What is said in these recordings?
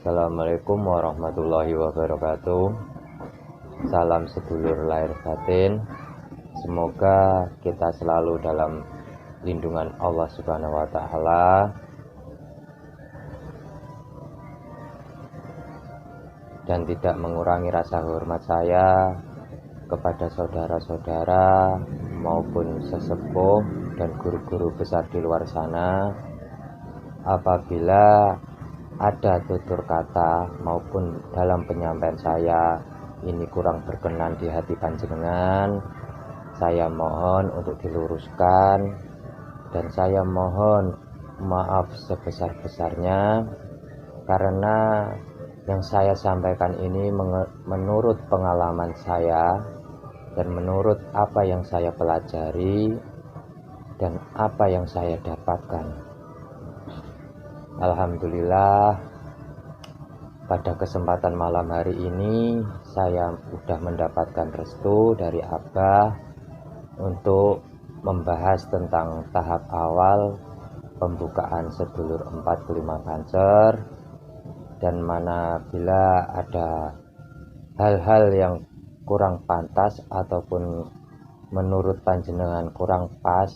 Assalamualaikum warahmatullahi wabarakatuh. Salam sedulur lahir batin. Semoga kita selalu dalam lindungan Allah Subhanahu wa taala dan tidak mengurangi rasa hormat saya kepada saudara-saudara maupun sesepuh dan guru-guru besar di luar sana. Apabila ada tutur kata maupun dalam penyampaian saya ini kurang berkenan di hati panjenengan, saya mohon untuk diluruskan dan saya mohon maaf sebesar-besarnya, karena yang saya sampaikan ini menurut pengalaman saya dan menurut apa yang saya pelajari dan apa yang saya dapatkan. Alhamdulillah, pada kesempatan malam hari ini saya sudah mendapatkan restu dari Abah untuk membahas tentang tahap awal pembukaan sedulur 45 Banser, dan mana bila ada hal-hal yang kurang pantas ataupun menurut panjenengan kurang pas,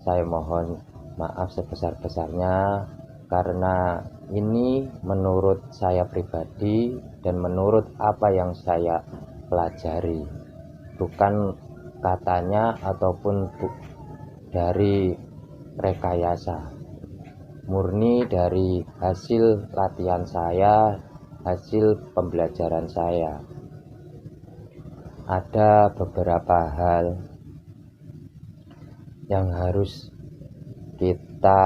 saya mohon maaf sebesar-besarnya, karena ini menurut saya pribadi dan menurut apa yang saya pelajari, bukan katanya ataupun dari rekayasa, murni dari hasil latihan saya, hasil pembelajaran saya. Ada beberapa hal yang harus kita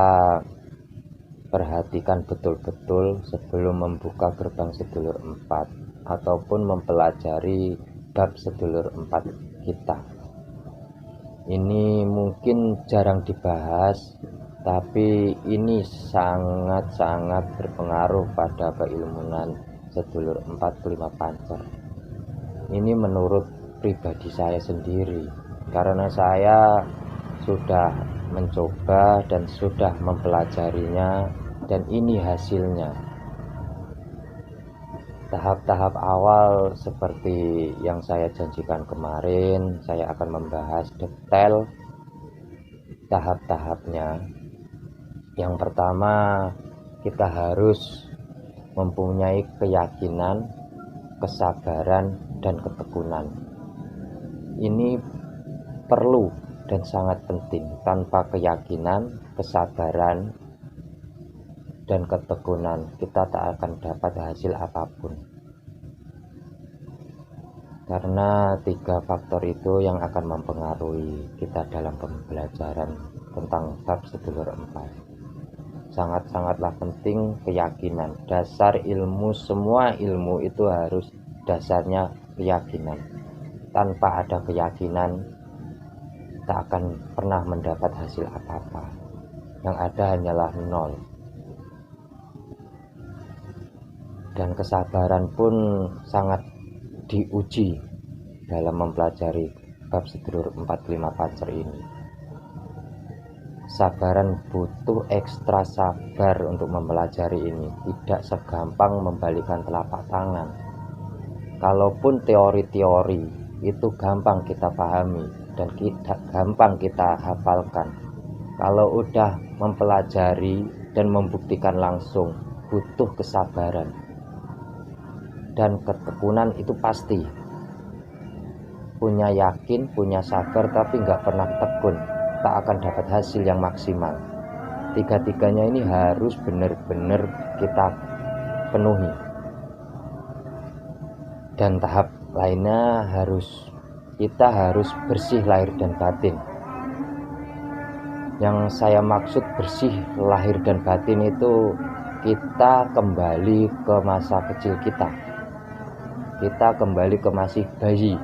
perhatikan betul-betul sebelum membuka gerbang sedulur 4 ataupun mempelajari bab sedulur 4 kita. Ini mungkin jarang dibahas, tapi ini sangat-sangat berpengaruh pada keilmuan sedulur 45 Banser. Ini menurut pribadi saya sendiri, karena saya sudah mencoba dan sudah mempelajarinya, dan ini hasilnya. Tahap-tahap awal seperti yang saya janjikan kemarin, saya akan membahas detail tahap-tahapnya. Yang pertama, kita harus mempunyai keyakinan, kesabaran, dan ketekunan. Ini perlu dan sangat penting. Tanpa keyakinan, kesabaran, dan ketekunan, kita tak akan dapat hasil apapun, karena 3 faktor itu yang akan mempengaruhi kita dalam pembelajaran tentang bab sedulur 4. Sangat-sangatlah penting keyakinan. Dasar ilmu, semua ilmu itu harus dasarnya keyakinan. Tanpa ada keyakinan, tak akan pernah mendapat hasil apa-apa. Yang ada hanyalah nol. Dan kesabaran pun sangat diuji dalam mempelajari bab sedulur 45 Banser ini. Sabaran butuh ekstra sabar untuk mempelajari ini. Tidak segampang membalikan telapak tangan. Kalaupun teori-teori itu gampang kita pahami dan gampang kita hafalkan, kalau udah mempelajari dan membuktikan langsung, butuh kesabaran dan ketekunan. Itu pasti punya yakin, punya sabar, tapi nggak pernah tekun, tak akan dapat hasil yang maksimal. Tiga-tiganya ini harus benar-benar kita penuhi. Dan tahap lainnya kita harus bersih lahir dan batin. Yang saya maksud bersih lahir dan batin itu kita kembali ke masa kecil kita. Kita kembali ke masih bayi,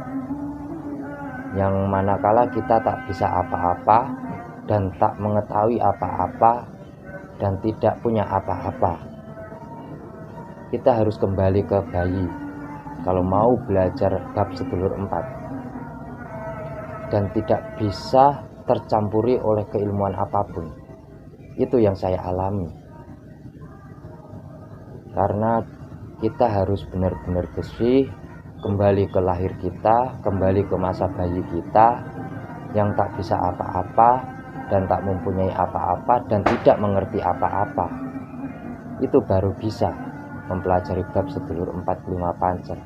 yang manakala kita tak bisa apa-apa dan tak mengetahui apa-apa dan tidak punya apa-apa. Kita harus kembali ke bayi kalau mau belajar bab sedulur 4 dan tidak bisa tercampuri oleh keilmuan apapun. Itu yang saya alami. Karena kita harus benar-benar bersih, kembali ke lahir kita, kembali ke masa bayi kita yang tak bisa apa-apa dan tak mempunyai apa-apa dan tidak mengerti apa-apa. Itu baru bisa mempelajari bab sedulur 45 Pancer.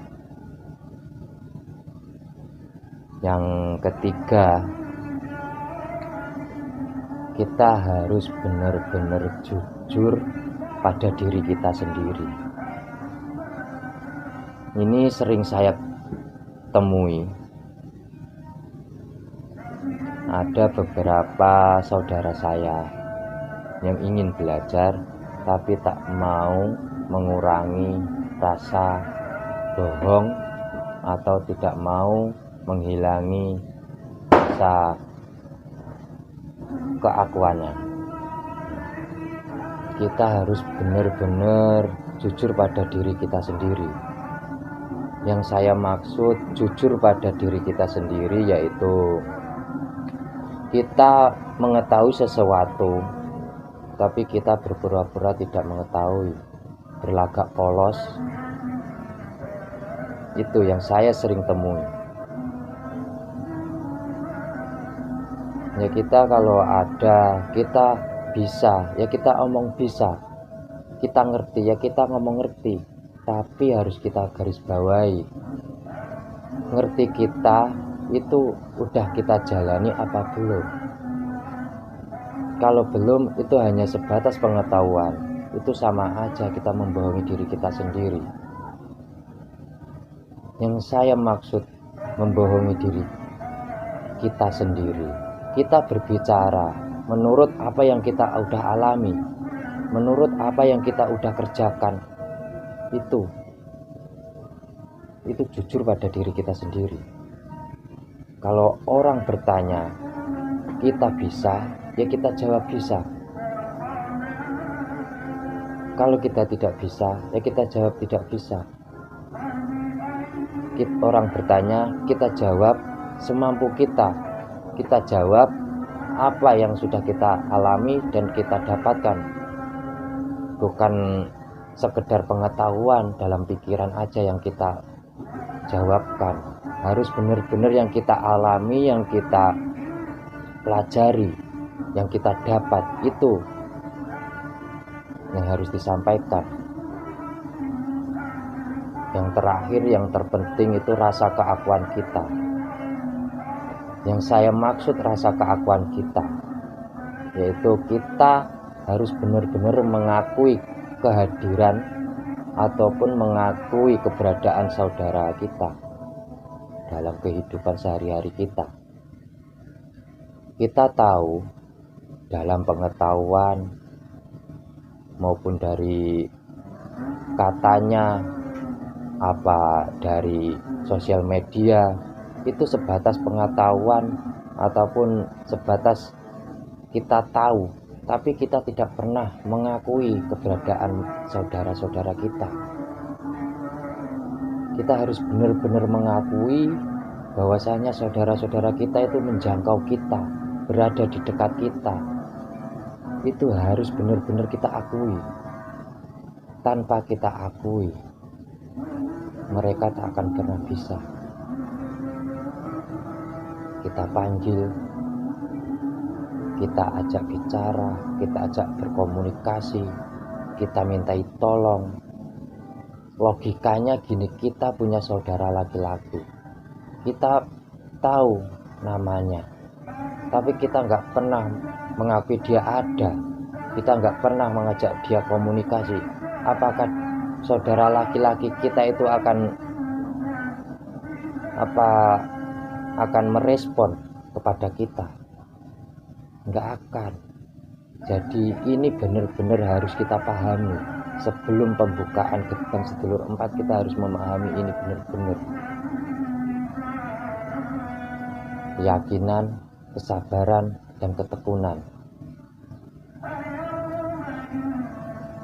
Yang ketiga, kita harus benar-benar jujur pada diri kita sendiri. Ini sering saya temui. Ada beberapa saudara saya yang ingin belajar tapi tak mau mengurangi rasa bohong atau tidak mau menghilangi rasa keakuannya. Kita harus benar-benar jujur pada diri kita sendiri. Yang saya maksud jujur pada diri kita sendiri yaitu kita mengetahui sesuatu tapi kita berpura-pura tidak mengetahui, berlagak polos. Itu yang saya sering temui. Ya kita kalau ada, kita bisa, ya kita omong bisa, kita ngerti, ya kita ngomong ngerti, tapi harus kita garis bawahi. Ngerti kita itu udah kita jalani apa belum? Kalau belum, itu hanya sebatas pengetahuan. Itu sama aja kita membohongi diri kita sendiri. Yang saya maksud membohongi diri kita sendiri, kita berbicara menurut apa yang kita udah alami, menurut apa yang kita udah kerjakan. Itu jujur pada diri kita sendiri. Kalau orang bertanya, kita bisa, ya kita jawab bisa. Kalau kita tidak bisa, ya kita jawab tidak bisa. Orang bertanya, kita jawab semampu kita. Kita jawab apa yang sudah kita alami dan kita dapatkan. Bukan sekedar pengetahuan dalam pikiran aja yang kita jawabkan. Harus benar-benar yang kita alami, yang kita pelajari, yang kita dapat, itu yang harus disampaikan. Yang terakhir, yang terpenting itu rasa keakuan kita. Yang saya maksud rasa keakuan kita, yaitu kita harus benar-benar mengakui kehadiran ataupun mengakui keberadaan saudara kita dalam kehidupan sehari-hari kita. Kita tahu dalam pengetahuan maupun dari katanya, apa dari sosial media, itu sebatas pengetahuan ataupun sebatas kita tahu, tapi kita tidak pernah mengakui keberadaan saudara-saudara kita. Kita harus benar-benar mengakui bahwasanya saudara-saudara kita itu menjangkau kita, berada di dekat kita. Itu harus benar-benar kita akui. Tanpa kita akui, mereka tak akan pernah bisa. Kita panggil, kita ajak bicara, kita ajak berkomunikasi, kita mintai tolong. Logikanya gini, kita punya saudara laki-laki, kita tahu namanya, tapi kita nggak pernah mengakui dia ada, kita nggak pernah mengajak dia komunikasi. Apakah saudara laki-laki kita itu akan merespon kepada kita? Nggak akan. Jadi ini benar-benar harus kita pahami. Sebelum pembukaan gerbang sedulur 4, kita harus memahami ini benar-benar. Keyakinan, kesabaran, dan ketekunan.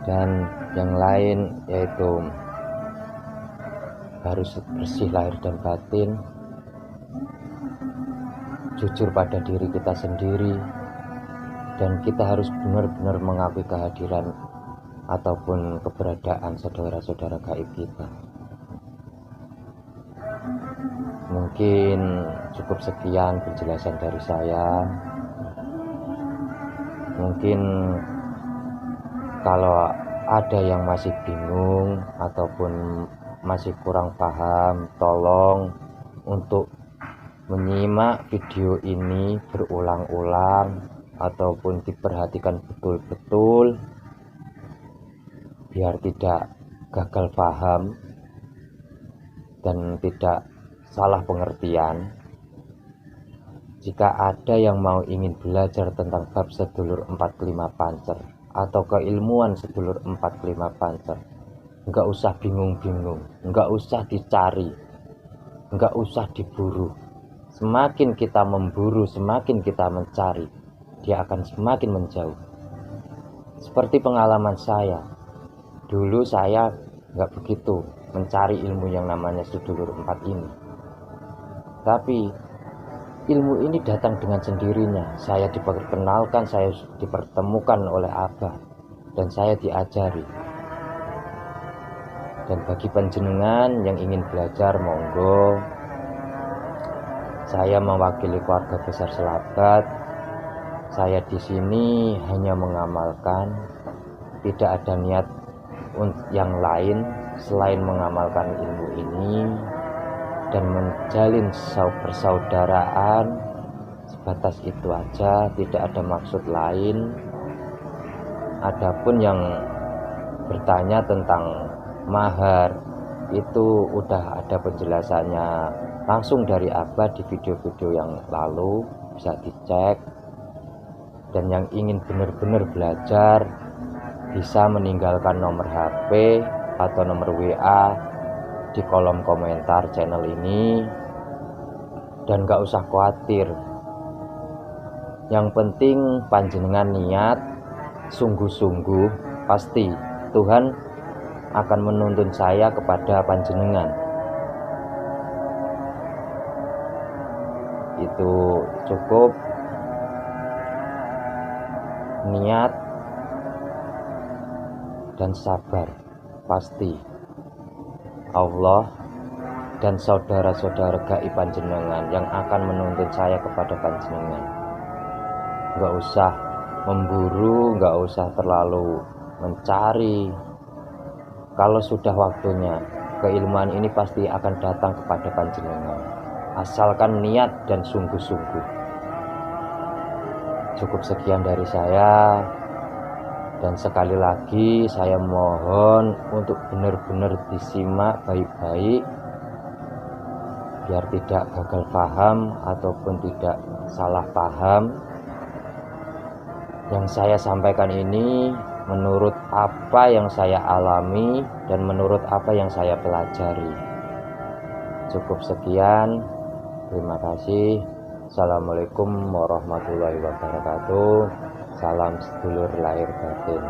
Dan yang lain yaitu harus bersih lahir dan batin, jujur pada diri kita sendiri, dan kita harus benar-benar mengakui kehadiran ataupun keberadaan saudara-saudara gaib kita. Mungkin cukup sekian penjelasan dari saya. Mungkin kalau ada yang masih bingung ataupun masih kurang paham, tolong untuk menyimak video ini berulang-ulang ataupun diperhatikan betul-betul biar tidak gagal paham dan tidak salah pengertian. Jika ada yang mau ingin belajar tentang bab sedulur 45 pancer atau keilmuan sedulur 45 pancer, enggak usah bingung-bingung, enggak usah dicari, enggak usah diburu. Semakin kita memburu, semakin kita mencari, dia akan semakin menjauh. Seperti pengalaman saya, dulu saya enggak begitu mencari ilmu yang namanya sedulur 4 ini. Tapi ilmu ini datang dengan sendirinya. Saya diperkenalkan, saya dipertemukan oleh Abah, dan saya diajari. Dan bagi panjenengan yang ingin belajar, monggo. Saya mewakili keluarga besar Selabat. Saya di sini hanya mengamalkan, tidak ada niat yang lain selain mengamalkan ilmu ini dan menjalin persaudaraan. Sebatas itu aja, tidak ada maksud lain. Adapun yang bertanya tentang mahar, itu udah ada penjelasannya langsung dari Abah di video-video yang lalu, bisa dicek. Dan yang ingin benar-benar belajar bisa meninggalkan nomor HP atau nomor WA di kolom komentar channel ini, dan gak usah khawatir. Yang penting panjenengan niat sungguh-sungguh, pasti Tuhan akan menuntun saya kepada panjenengan. Itu cukup niat dan sabar, pasti Allah dan saudara-saudara gaib panjenengan yang akan menuntun saya kepada panjenengan. Gak usah memburu, gak usah terlalu mencari. Kalau sudah waktunya, keilmuan ini pasti akan datang kepada panjenengan, asalkan niat dan sungguh-sungguh. Cukup sekian dari saya. Dan sekali lagi saya mohon untuk benar-benar disimak baik-baik biar tidak gagal paham ataupun tidak salah paham. Yang saya sampaikan ini menurut apa yang saya alami dan menurut apa yang saya pelajari. Cukup sekian. Terima kasih. Assalamualaikum warahmatullahi wabarakatuh. Salam sedulur lahir batin.